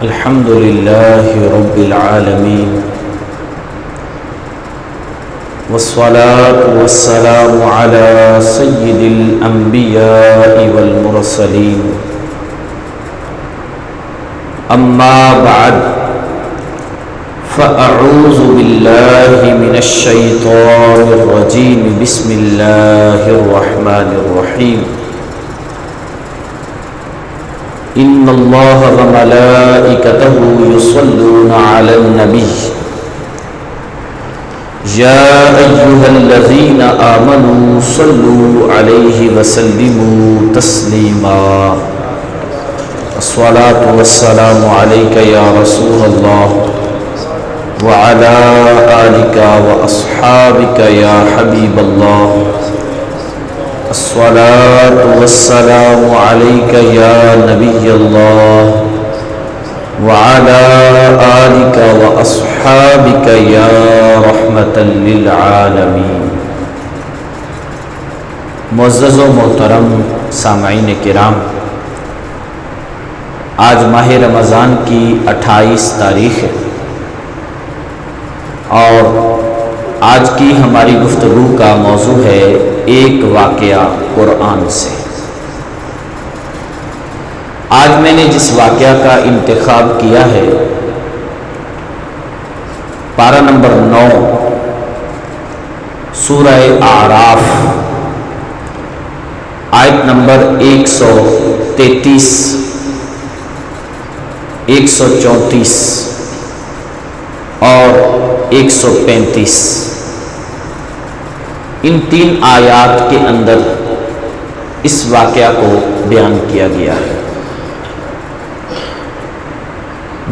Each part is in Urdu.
الحمد لله رب العالمين والصلاة والسلام على سيد الأنبياء والمرسلين أما بعد فأعوذ بالله من الشيطان الرجيم بسم الله الرحمن الرحيم إن الله وملائكته يصلون على النبي يا أيها الذين آمنوا صلوا عليه وسلموا تسليما الصلاة والسلام عليك يا رسول الله وعلى آلك وأصحابك يا حبيب الله الصلاة والسلام عليك يا نبي الله وعلى آلك وأصحابك يا رحمة للعالمین۔ معزز و محترم سامعین کرام، آج ماہ رمضان کی 28 تاریخ ہے اور آج کی ہماری گفتگو کا موضوع ہے ایک واقعہ قرآن سے۔ آج میں نے جس واقعہ کا انتخاب کیا ہے پارہ نمبر 9 سورہ اعراف آیت نمبر 133 134 اور 135، ان 3 آیات کے اندر اس واقعہ کو بیان کیا گیا ہے۔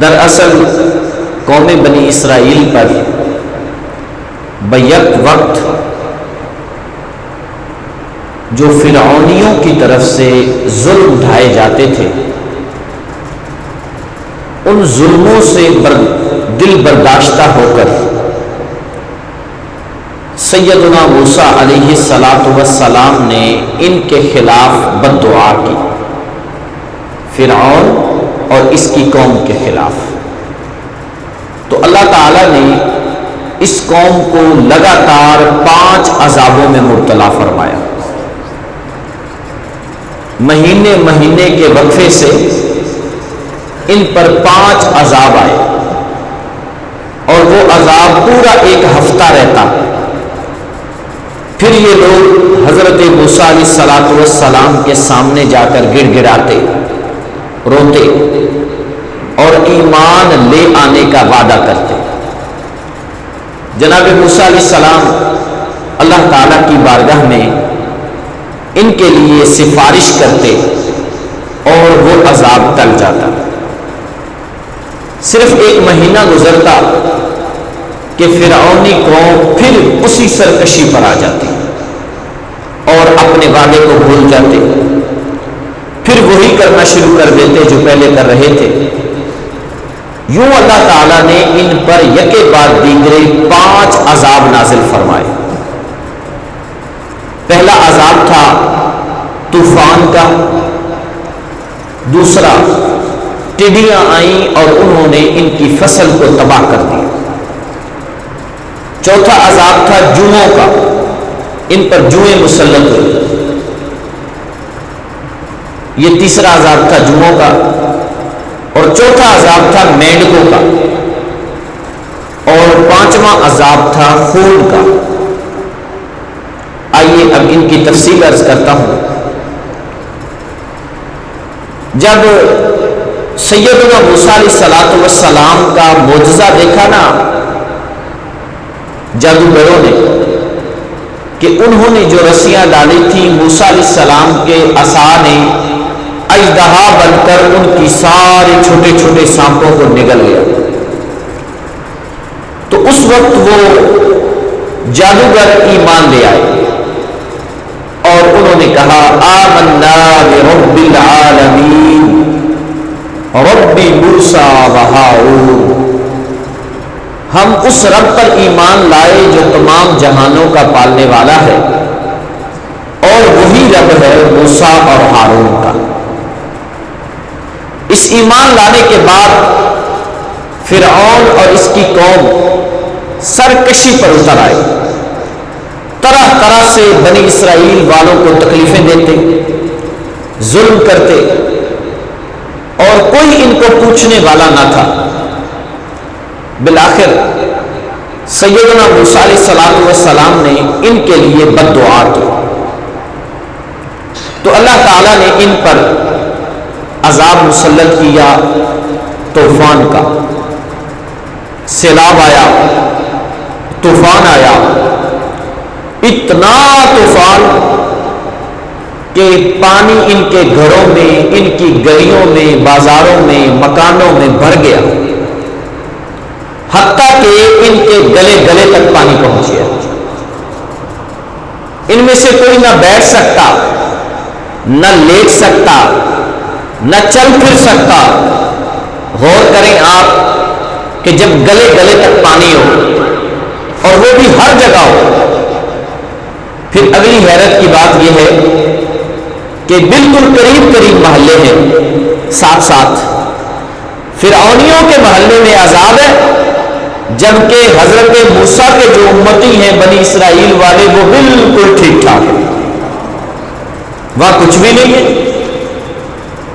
دراصل قوم بنی اسرائیل پر بیک وقت جو فرعونیوں کی طرف سے ظلم اٹھائے جاتے تھے، ان ظلموں سے دل برداشتہ ہو کر سیدنا موسیٰ علیہ السلام نے ان کے خلاف بد دعا کی، فرعون اور اس کی قوم کے خلاف۔ تو اللہ تعالیٰ نے اس قوم کو لگاتار 5 عذابوں میں مبتلا فرمایا۔ مہینے مہینے کے وقفے سے ان پر 5 عذاب آئے اور وہ عذاب پورا 1 ہفتہ رہتا۔ پھر یہ لوگ حضرت موسیٰ علیہ السلام کے سامنے جا کر گڑ گڑاتے، روتے اور ایمان لے آنے کا وعدہ کرتے۔ جناب موسیٰ علیہ السلام اللہ تعالیٰ کی بارگاہ میں ان کے لیے سفارش کرتے اور وہ عذاب ٹل جاتا۔ صرف 1 مہینہ گزرتا کہ فرعونی قوم پھر اسی سرکشی پر آ جاتی اور اپنے وعدے کو بھول جاتے، پھر وہی کرنا شروع کر دیتے جو پہلے کر رہے تھے۔ یوں اللہ تعالیٰ نے ان پر یکے بعد دیگرے 5 عذاب نازل فرمائے۔ پہلا عذاب تھا طوفان کا، دوسرا ٹڈیاں آئیں اور انہوں نے ان کی فصل کو تباہ کر دیا، چوتھا عذاب تھا جوؤں کا، ان پر جوئیں مسلط ہوئی، یہ تیسرا عذاب تھا جوؤں کا، اور چوتھا عذاب تھا مینڈکوں کا، اور 5واں عذاب تھا خون کا۔ آئیے اب ان کی تفصیل عرض کرتا ہوں۔ جب سیدنا موسیٰ علیہ السلام کا معجزہ دیکھا نا جادوگروں نے کہ انہوں نے جو رسیاں ڈالی تھی موسیٰ علیہ السلام کے عصا نے اژدہا بن کر ان کی سارے چھوٹے چھوٹے سانپوں کو نگل گیا، تو اس وقت وہ جادوگر ایمان لے آئے اور انہوں نے کہا آمنا برب العالمین رب موسیٰ و ہارون، ہم اس رب پر ایمان لائے جو تمام جہانوں کا پالنے والا ہے اور وہی رب ہے موسیٰ اور ہارون کا۔ اس ایمان لانے کے بعد فرعون اور اس کی قوم سرکشی پر اتر آئے، طرح طرح سے بنی اسرائیل والوں کو تکلیفیں دیتے، ظلم کرتے، اور کوئی ان کو پوچھنے والا نہ تھا۔ بالآخر سیدنا موسیٰ علیہ السلام نے ان کے لیے بد دعا کی، تو اللہ تعالیٰ نے ان پر عذاب مسلط کیا، طوفان کا، سیلاب آیا، طوفان آیا، اتنا طوفان کہ پانی ان کے گھروں میں، ان کی گلیوں میں، بازاروں میں، مکانوں میں بھر گیا، حتیٰ کہ ان کے گلے گلے تک پانی پہنچ گیا۔ ان میں سے کوئی نہ بیٹھ سکتا، نہ لیٹ سکتا، نہ چل پھر سکتا۔ غور کریں آپ کہ جب گلے گلے تک پانی ہو اور وہ بھی ہر جگہ ہو، پھر اگلی حیرت کی بات یہ ہے کہ بالکل قریب قریب محلے ہیں، ساتھ ساتھ فرعونیوں کے محلے میں عذاب ہے، جبکہ حضرت موسیٰ کے جو امتی ہیں بنی اسرائیل والے وہ بالکل ٹھیک ٹھاک ہیں، وہاں کچھ بھی نہیں ہے۔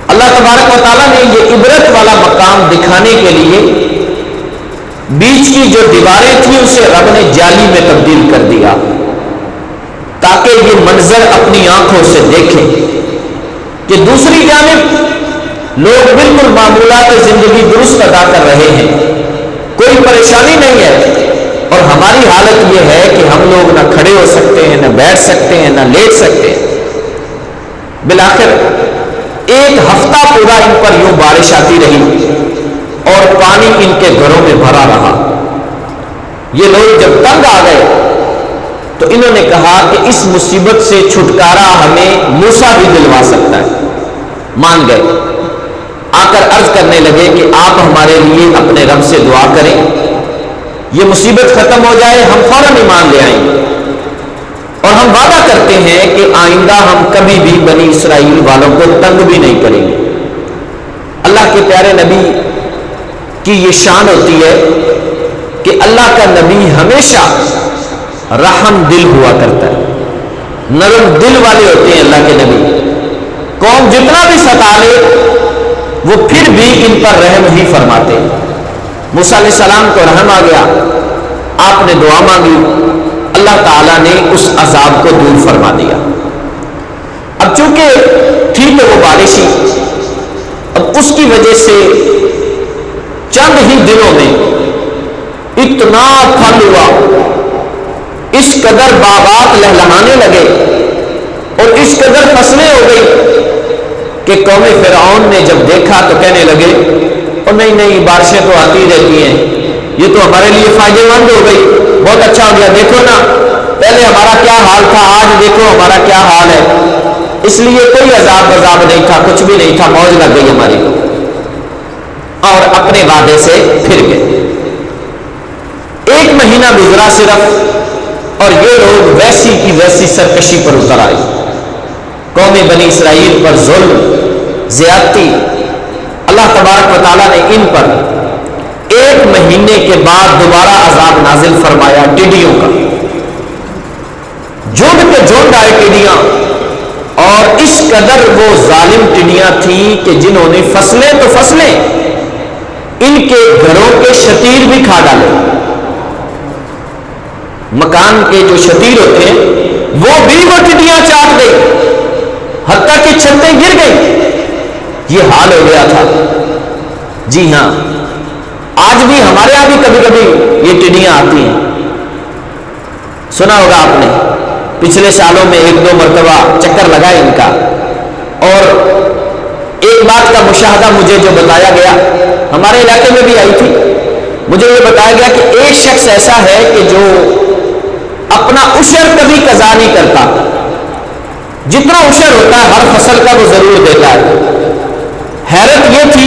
اللہ تبارک و تعالیٰ نے یہ عبرت والا مقام دکھانے کے لیے بیچ کی جو دیواریں تھیں اسے رب نے جالی میں تبدیل کر دیا، تاکہ یہ منظر اپنی آنکھوں سے دیکھیں کہ دوسری جانب لوگ بالکل معمولات زندگی درست ادا کر رہے ہیں، کوئی پریشانی نہیں ہے، اور ہماری حالت یہ ہے کہ ہم لوگ نہ کھڑے ہو سکتے ہیں، نہ بیٹھ سکتے ہیں، نہ لیٹ سکتے ہیں۔ بالآخر ایک ہفتہ پورا ان پر یوں بارش آتی رہی اور پانی ان کے گھروں میں بھرا رہا۔ یہ لوگ جب تنگ آ گئے تو انہوں نے کہا کہ اس مصیبت سے چھٹکارا ہمیں موسیٰ بھی دلوا سکتا ہے۔ مان گئے، آ کر عرض کرنے لگے کہ آپ ہمارے لیے اپنے رب سے دعا کریں، یہ مصیبت ختم ہو جائے، ہم فوراً ایمان لے آئیں، اور ہم وعدہ کرتے ہیں کہ آئندہ ہم کبھی بھی بنی اسرائیل والوں کو تنگ بھی نہیں کریں گے۔ اللہ کے پیارے نبی کی یہ شان ہوتی ہے کہ اللہ کا نبی ہمیشہ رحم دل ہوا کرتا ہے، نرم دل والے ہوتے ہیں اللہ کے نبی۔ قوم جتنا بھی ستا لے وہ پھر بھی ان پر رحم ہی فرماتے۔ موسیٰ علیہ السلام کو رحم آ گیا، آپ نے دعا مانگی، اللہ تعالیٰ نے اس عذاب کو دور فرما دیا۔ اب چونکہ تھی تو وہ بارش ہی، اب اس کی وجہ سے چند ہی دنوں میں اتنا پھل ہوا، اس قدر باغات لہلہانے لگے اور اس قدر فصلیں ہو گئی کہ قوم فرعون نے جب دیکھا تو کہنے لگے اور نہیں بارشیں تو آتی رہتی ہیں، یہ تو ہمارے لیے فائدے مند ہو گئی، بہت اچھا ہو گیا، دیکھو نا پہلے ہمارا کیا حال تھا، آج دیکھو ہمارا کیا حال ہے۔ اس لیے کوئی عذاب نہیں تھا، کچھ بھی نہیں تھا، موج لگ گئی ہماری، اور اپنے وعدے سے پھر گئے۔ ایک مہینہ گزرا صرف، اور یہ لوگ ویسی کی ویسی سرکشی پر اتر آئے۔ قوم بنی اسرائیل پر ظلم، زیادتی، اللہ تبارک و تعالیٰ نے ان پر ایک مہینے کے بعد دوبارہ عذاب نازل فرمایا ٹڈیوں کا۔ جھنڈ پہ جھنڈ آئے ٹڈیاں، اور اس قدر وہ ظالم ٹڈیاں تھیں کہ جنہوں نے فصلیں تو فصلیں، ان کے گھروں کے شتیر بھی کھا ڈالے۔ مکان کے جو شتیر ہوتے ہیں وہ بھی وہ ٹڈیاں چاٹ گئی، حتیٰ کہ چھتیں گر گئی۔ یہ حال ہو گیا تھا۔ جی ہاں، آج بھی ہمارے یہاں بھی کبھی کبھی یہ ٹڈیاں آتی ہیں، سنا ہوگا آپ نے، پچھلے سالوں میں 1-2 مرتبہ چکر لگا ان کا۔ اور ایک بات کا مشاہدہ مجھے جو بتایا گیا، ہمارے علاقے میں بھی آئی تھی، مجھے یہ بتایا گیا کہ ایک شخص ایسا ہے کہ جو اپنا عشر کبھی قضا نہیں کرتا، جتنا عشر ہوتا ہے ہر فصل کا وہ ضرور دیتا ہے۔ حیرت یہ تھی،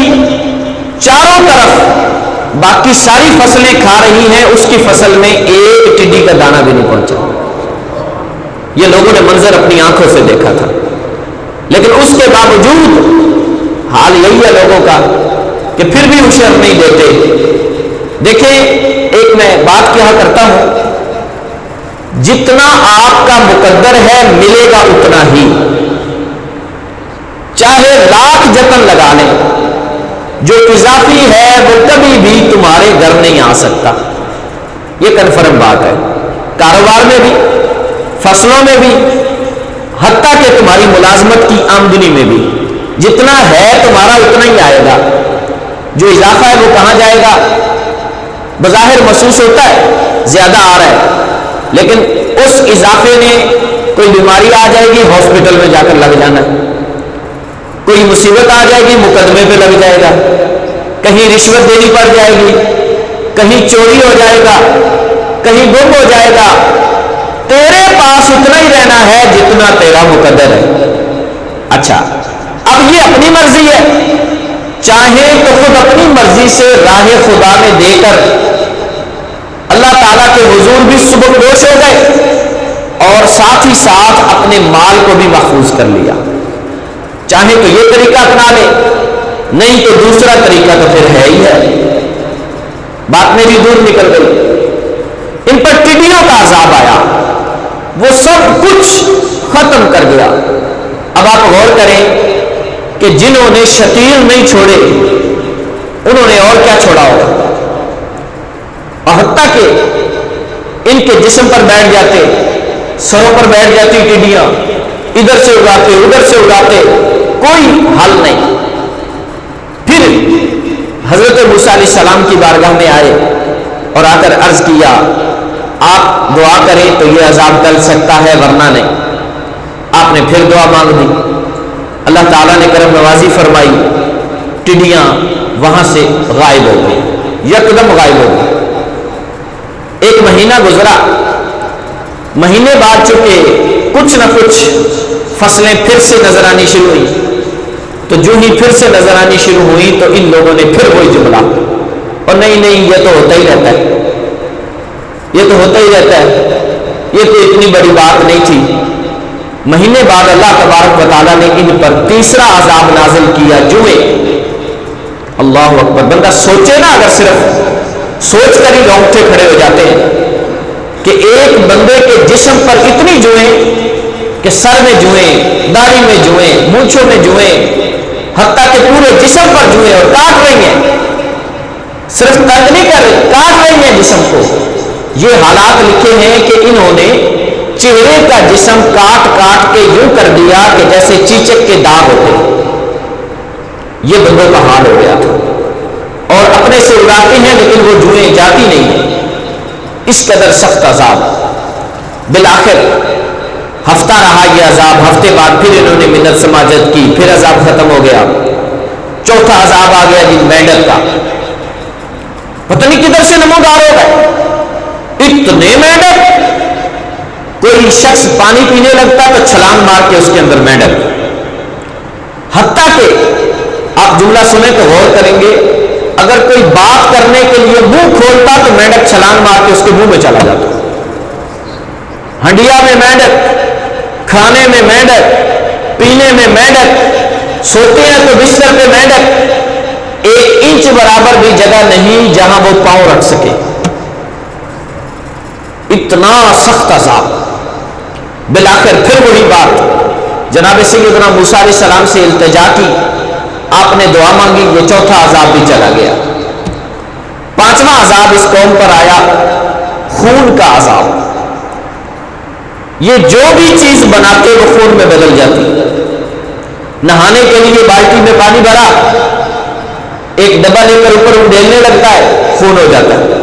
چاروں طرف باقی ساری فصلیں کھا رہی ہیں، اس کی فصل میں ایک ٹڈی کا دانہ بھی نہیں پہنچا۔ یہ لوگوں نے منظر اپنی آنکھوں سے دیکھا تھا، لیکن اس کے باوجود حال یہی ہے لوگوں کا کہ پھر بھی اشر نہیں دیتے۔ دیکھیں ایک میں بات کیا کرتا ہوں، جتنا آپ کا مقدر ہے ملے گا اتنا ہی، چاہے لاکھ جتن لگا لیں، جو اضافی ہے وہ کبھی بھی تمہارے گھر نہیں آ سکتا۔ یہ کنفرم بات ہے، کاروبار میں بھی، فصلوں میں بھی، حتیٰ کہ تمہاری ملازمت کی آمدنی میں بھی، جتنا ہے تمہارا اتنا ہی آئے گا، جو اضافہ ہے وہ کہاں جائے گا؟ بظاہر محسوس ہوتا ہے زیادہ آ رہا ہے، لیکن اس اضافے نے کوئی بیماری آ جائے گی ہاسپٹل میں جا کر لگ جانا، کوئی مصیبت آ جائے گی مقدمے پہ لگ جائے گا، کہیں رشوت دینی پڑ جائے گی، کہیں چوری ہو جائے گا، کہیں گم ہو جائے گا۔ تیرے پاس اتنا ہی رہنا ہے جتنا تیرا مقدر ہے۔ اچھا، اب یہ اپنی مرضی ہے، چاہے تو خود اپنی مرضی سے راہ خدا میں دے کر اللہ تعالیٰ کے حضور بھی سبکدوش ہو گئے اور ساتھ ہی ساتھ اپنے مال کو بھی محفوظ کر لیا۔ چاہے تو یہ طریقہ اپنا لے، نہیں تو دوسرا طریقہ تو پھر ہے ہی ہے۔ بات میری دور نکل گئی، ان پر ٹڈیوں کا عذاب آیا، وہ سب کچھ ختم کر دیا۔ اب آپ غور کریں کہ جنہوں نے شتیر نہیں چھوڑے انہوں نے اور کیا چھوڑا ہوگا، اور حتیٰ کہ ان کے جسم پر بیٹھ جاتے، سروں پر بیٹھ جاتی ٹڈیاں، ادھر سے اڑاتے ادھر سے اڑاتے، کوئی حل نہیں۔ پھر حضرت موسیٰ علیہ السلام کی بارگاہ میں آئے اور آ کر عرض کیا آپ دعا کریں تو یہ عذاب ٹل سکتا ہے ورنہ نہیں۔ آپ نے پھر دعا مانگ دی، اللہ تعالیٰ نے کرم نوازی فرمائی، ٹڈیاں وہاں سے غائب ہو گئی، یکدم غائب ہو گئی۔ ایک مہینہ گزرا، مہینے بعد چونکہ کچھ نہ کچھ فصلیں پھر سے نظر آنی شروع ہوئی، تو جو ہی پھر سے نظر آنی شروع ہوئی تو ان لوگوں نے پھر وہی جملہ، اور نہیں یہ تو ہوتا ہی رہتا ہے، یہ تو ہوتا ہی رہتا ہے، یہ تو اتنی بڑی بات نہیں تھی۔ مہینے بعد اللہ تبارک و تعالیٰ نے ان پر تیسرا عذاب نازل کیا، جوئے۔ اللہ اکبر، بندہ سوچے نا، اگر صرف سوچ کر ہی رونگٹے کھڑے ہو جاتے ہیں کہ ایک بندے کے جسم پر اتنی جوئیں کہ سر میں جوئیں، داڑھی میں جوئیں، مونچھوں میں جوئیں، حتیٰ کہ پورے جسم پر جوئیں اور کاٹ رہی ہیں، صرف تنگ نہیں کر رہی، کاٹ رہی ہیں جسم کو۔ یہ حالات لکھے ہیں کہ انہوں نے چہرے کا جسم کاٹ کاٹ کے یوں کر دیا کہ جیسے چیچک کے داغ ہوتے، یہ بندوں کا حال ہو گیا تھا، اور اپنے سے اڑاتے ہیں لیکن وہ جوئیں جاتی نہیں ہیں، اس قدر سخت عذاب۔ بالآخر ہفتہ رہا یہ عذاب، ہفتے بعد پھر انہوں نے منت سماجت کی، پھر عذاب ختم ہو گیا۔ چوتھا عذاب آ گیا جن مینڈک کا، پتہ نہیں کدھر سے نمودار ہو گئے، اتنے مینڈک، کوئی شخص پانی پینے لگتا تو چھلانگ مار کے اس کے اندر مینڈک، حتیٰ کہ آپ جملہ سنیں تو غور کریں گے، اگر کوئی بات کرنے کے لیے منہ کھولتا تو مینڈک چھلانگ مار کے اس کے منہ میں چلا جاتا، ہنڈیا میں مینڈک، کھانے میں مینڈک، پینے میں مینڈک، سوتے ہیں تو بستر پہ مینڈک، 1 انچ برابر بھی جگہ نہیں جہاں وہ پاؤں رکھ سکے، اتنا سخت عذاب۔ بالآخر پھر وہی بات، جناب سیدنا موسیٰ علیہ السلام سے التجا کی، آپ نے دعا مانگی، یہ چوتھا عذاب بھی چلا گیا۔ پانچواں عذاب اس قوم پر آیا، خون کا عذاب۔ یہ جو بھی چیز بناتے وہ خون میں بدل جاتی۔ نہانے کے لیے بالٹی میں پانی بھرا، ایک ڈبہ لے کر اوپر اڈیلنے لگتا ہے، خون ہو جاتا ہے۔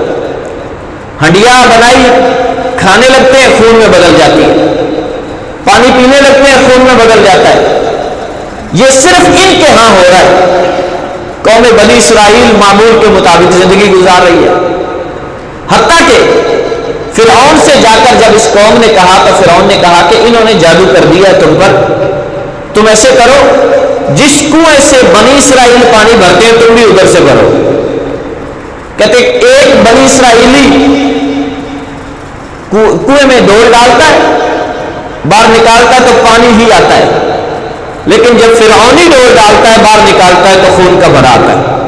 ہنڈیا بنائی، کھانے لگتے ہیں، خون میں بدل جاتی ہے، پانی پینے لگتے ہیں، خون میں بدل جاتا ہے۔ یہ صرف ان کے ہاں ہو رہا ہے۔ قوم بنی اسرائیل معمول کے مطابق زندگی گزار رہی ہے، حتیٰ کہ فرعون سے جا کر جب اس قوم نے کہا تو فرعون نے کہا کہ انہوں نے جادو کر دیا تم پر، تم ایسے کرو جس کنویں سے بنی اسرائیل پانی بھرتے ہیں تم بھی ادھر سے بھرو۔ کہتے ایک بنی اسرائیلی کنویں میں ڈول ڈالتا ہے، باہر نکالتا ہے تو پانی ہی آتا ہے، لیکن جب فرعونی ڈول ڈالتا ہے باہر نکالتا ہے تو خون کا بھرا آتا ہے۔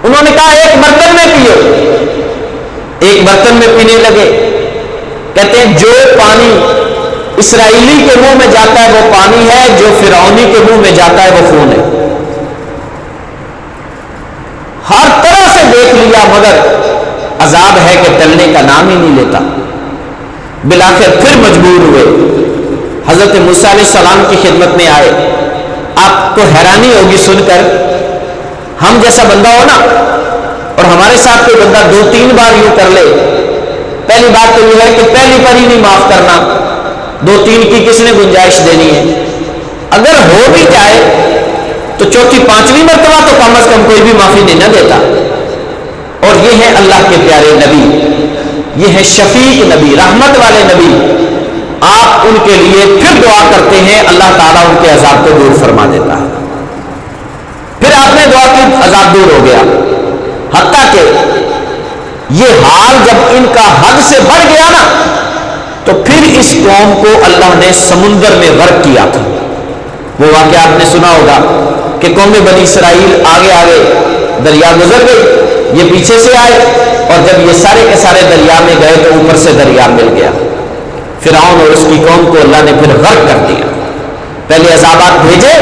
انہوں نے کہا ایک برتن میں پیو، ایک برتن میں پینے لگے۔ کہتے ہیں جو پانی اسرائیلی کے منہ میں جاتا ہے وہ پانی ہے، جو فرعونی کے منہ میں جاتا ہے وہ خون ہے۔ ہر طرح سے دیکھ لیا مگر عذاب ہے کہ ٹلنے کا نام ہی نہیں لیتا۔ بالآخر پھر مجبور ہوئے، حضرت موسیٰ علیہ السلام کی خدمت میں آئے۔ آپ کو حیرانی ہوگی سن کر، ہم جیسا بندہ ہو نا اور ہمارے ساتھ کوئی بندہ 2-3 بار یوں کر لے، پہلی بات تو یہ ہے کہ پہلی پر ہی نہیں معاف کرنا، 2-3 کی کس نے گنجائش دینی ہے؟ اگر ہو بھی جائے تو 4-5ویں مرتبہ تو کم از کم کوئی بھی معافی نہیں نہ دیتا۔ اور یہ ہے اللہ کے پیارے نبی، یہ ہے شفیع نبی، رحمت والے نبی۔ آپ ان کے لیے پھر دعا کرتے ہیں، اللہ تعالیٰ ان کے عذاب کو دور فرما دیتا ہے۔ پھر آپ نے دعا کی، عذاب دور ہو گیا، حتیٰ کہ یہ حال جب ان کا حد سے بڑھ گیا نا تو پھر اس قوم کو اللہ نے سمندر میں غرق کیا تھا۔ وہ واقعہ آپ نے سنا ہوگا کہ قوم بنی اسرائیل آگے آگے دریا گزر گئی، یہ پیچھے سے آئے، اور جب یہ سارے کے سارے دریا میں گئے تو اوپر سے دریا مل گیا۔ فرعون اور اس کی قوم کو اللہ نے پھر غرق کر دیا۔ پہلے عذابات بھیجے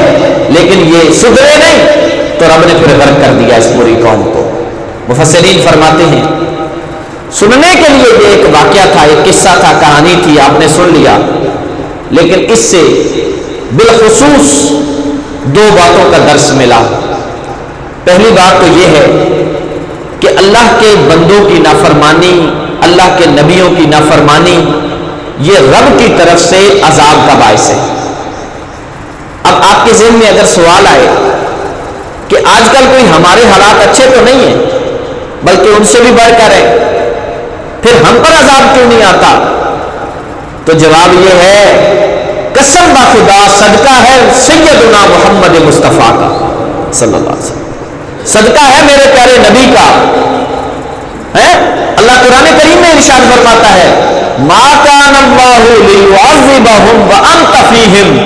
لیکن یہ سدھرے نہیں تو رب نے پھر غرق کر دیا اس پوری قوم کو۔ مفسرین فرماتے ہیں سننے کے لیے یہ ایک واقعہ تھا، ایک قصہ تھا، کہانی تھی، آپ نے سن لیا، لیکن اس سے بالخصوص 2 باتوں کا درس ملا۔ پہلی بات تو یہ ہے کہ اللہ کے بندوں کی نافرمانی، اللہ کے نبیوں کی نافرمانی یہ رب کی طرف سے عذاب کا باعث ہے۔ اب آپ کے ذہن میں اگر سوال آئے کہ آج کل کوئی ہمارے حالات اچھے تو نہیں ہیں بلکہ ان سے بھی بڑھ کر ہے، پھر ہم پر عذاب کیوں نہیں آتا؟ تو جواب یہ ہے قسم بخدا صدقہ ہے سیدنا محمد مصطفیٰ کا صلی اللہ علیہ وسلم، صدقہ ہے میرے پیارے نبی کا ہے۔ اللہ قرآن کریم میں ارشاد فرماتا ہے ما کان اللہ لیعذبہم وانت فیہم،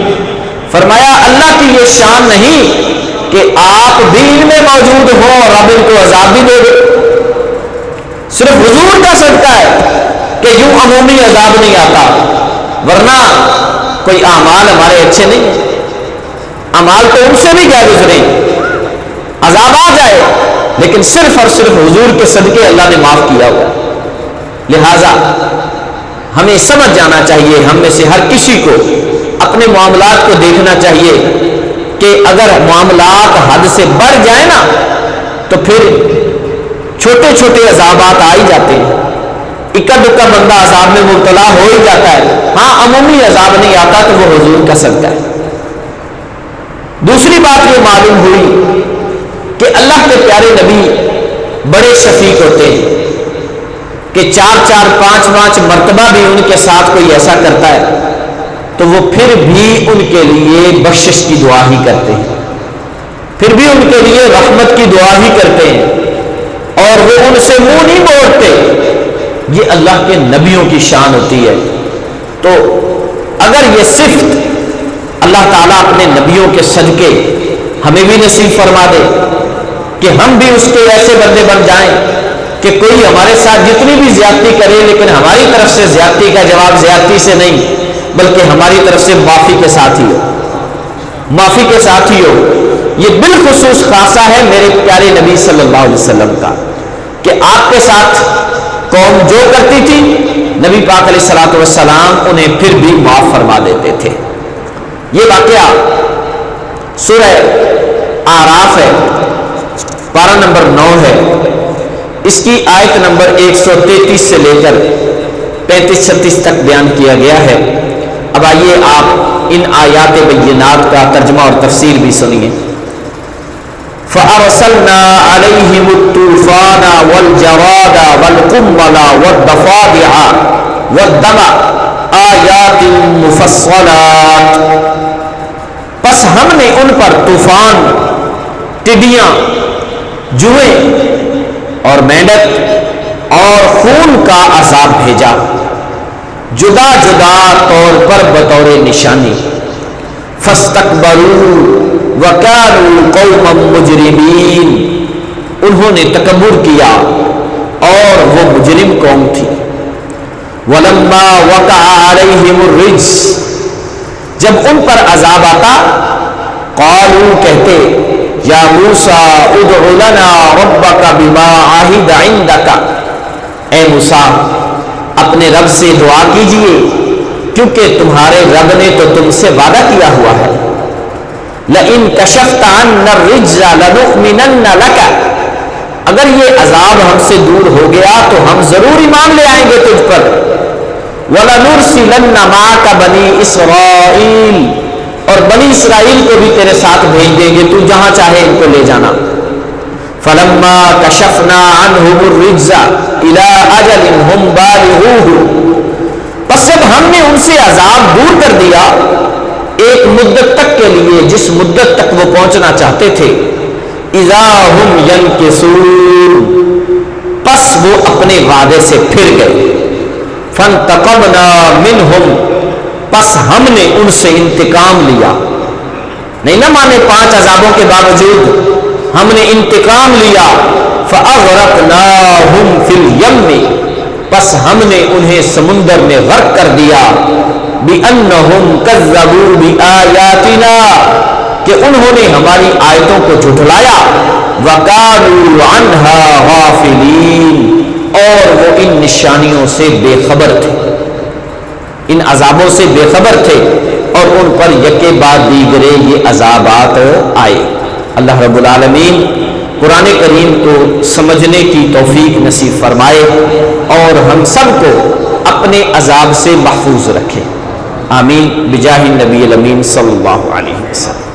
فرمایا اللہ کی یہ شان نہیں کہ آپ بھی ان میں موجود ہوں اور اب ان کو عذاب بھی دے دے۔ صرف حضور کا صدقہ ہے کہ یوں عمومی عذاب نہیں آتا، ورنہ کوئی اعمال ہمارے اچھے نہیں ہیں، اعمال تو ان سے بھی کیا گزرے، عذاب آ جائے لیکن صرف اور صرف حضور کے صدقے اللہ نے معاف کیا ہوا۔ لہذا ہمیں سمجھ جانا چاہیے، ہم میں سے ہر کسی کو اپنے معاملات کو دیکھنا چاہیے کہ اگر معاملات حد سے بڑھ جائیں نا تو پھر چھوٹے چھوٹے عذابات آ ہی جاتے ہیں، اکا دکا بندہ عذاب میں مبتلا ہو ہی جاتا ہے، ہاں عمومی عذاب نہیں آتا تو وہ حضور کا صدقہ ہے۔ دوسری بات یہ معلوم ہوئی کہ اللہ کے پیارے نبی بڑے شفیق ہوتے ہیں کہ 4-4 5-5 مرتبہ بھی ان کے ساتھ کوئی ایسا کرتا ہے تو وہ پھر بھی ان کے لیے بخشش کی دعا ہی کرتے ہیں، پھر بھی ان کے لیے رحمت کی دعا ہی کرتے ہیں، اور وہ ان سے منہ نہیں موڑتے۔ یہ اللہ کے نبیوں کی شان ہوتی ہے۔ تو اگر یہ صفت اللہ تعالیٰ اپنے نبیوں کے صدقے ہمیں بھی نصیب فرما دے کہ ہم بھی اس کے ایسے بندے بن جائیں کہ کوئی ہمارے ساتھ جتنی بھی زیادتی کرے لیکن ہماری طرف سے زیادتی کا جواب زیادتی سے نہیں بلکہ ہماری طرف سے معافی کے ساتھ ہی ہو، معافی کے ساتھ ہی ہو۔ یہ بالخصوص خاصہ ہے میرے پیارے نبی صلی اللہ علیہ وسلم کا کہ آپ کے ساتھ قوم جو کرتی تھی نبی پاک علیہ الصلوۃ والسلام انہیں پھر بھی معاف فرما دیتے تھے۔ یہ واقعہ سورہ اعراف ہے، پارہ نمبر 9 ہے، اس کی آیت نمبر 133 سے لے کر 35-36 تک بیان کیا گیا ہے۔ اب آئیے آپ ان آیات بینات کا ترجمہ اور تفسیر بھی سنیے۔ فَأَرْسَلْنَا عَلَيْهِمُ الطُّوفَانَ وَالْجَرَادَ وَالْقُمَّلَ وَالضَّفَادِعَ وَالدَّمَ آیَاتٍ مُفَصَّلَاتٍ، پس ہم نے ان پر طوفان، ٹڈیاں، جوئیں اور مینڈک اور خون کا عذاب بھیجا جدا جدا طور پر بطور نشانی۔ فاستكبروا وكانوا قوما مجرمين، انہوں نے تکبر کیا اور وہ مجرم قوم تھی۔ ولما وقع عليهم الرجس، جب ان پر عذاب آتا، قالوا کہتے، یا موسیٰ ادع لنا ربک بما عہد عندک، اے موسیٰ اپنے رب سے دعا کیجئے کیونکہ تمہارے رب نے تو تم سے وعدہ کیا ہوا ہے۔ لئن کشفت عنا الرجز لنؤمنن لک، اگر یہ عذاب ہم سے دور ہو گیا تو ہم ضرور ایمان لے آئیں گے تجھ پر۔ وَلَنُرْسِلَنَّ مَعَكَ بَنِي إِسْرَائِيل، اور بنی اسرائیل کو بھی تیرے ساتھ بھیج دیں گے، تو جہاں چاہے ان کو لے جانا۔ فَلَمَّا كَشَفْنَا عَنْهُمُ الرِّجْزَ إِلَىٰ أَجَلٍ هُمْ بَالِغُوهُ، پس جب ہم نے ان سے عذاب دور کر دیا ایک مدت تک کے لیے جس مدت تک وہ پہنچنا چاہتے تھے، اذا ہم ینکثون، پس وہ اپنے وعدے سے پھر گئے۔ فانتقمنا منہم، پس ہم نے ان سے انتقام لیا، نہیں نہ مانے 5 عذابوں کے باوجود ہم نے انتقام لیا۔ فاغرقناہم فی الیم، پس ہم نے انہیں سمندر میں غرق کر دیا۔ بِأَنَّهُمْ كَذَّبُوا بِآيَاتِنَا، کہ انہوں نے ہماری آیتوں کو جھٹلایا۔ وَكَانُوا عَنْهَا غَافِلِينَ، اور وہ ان نشانیوں سے بے خبر تھے، ان عذابوں سے بے خبر تھے، اور ان پر یکے بعد دیگرے یہ عذابات آئے۔ اللہ رب العالمین قرآن کریم کو سمجھنے کی توفیق نصیب فرمائے اور ہم سب کو اپنے عذاب سے محفوظ رکھے، آمین، بجاہ النبی الامین صلی اللہ علیہ وسلم۔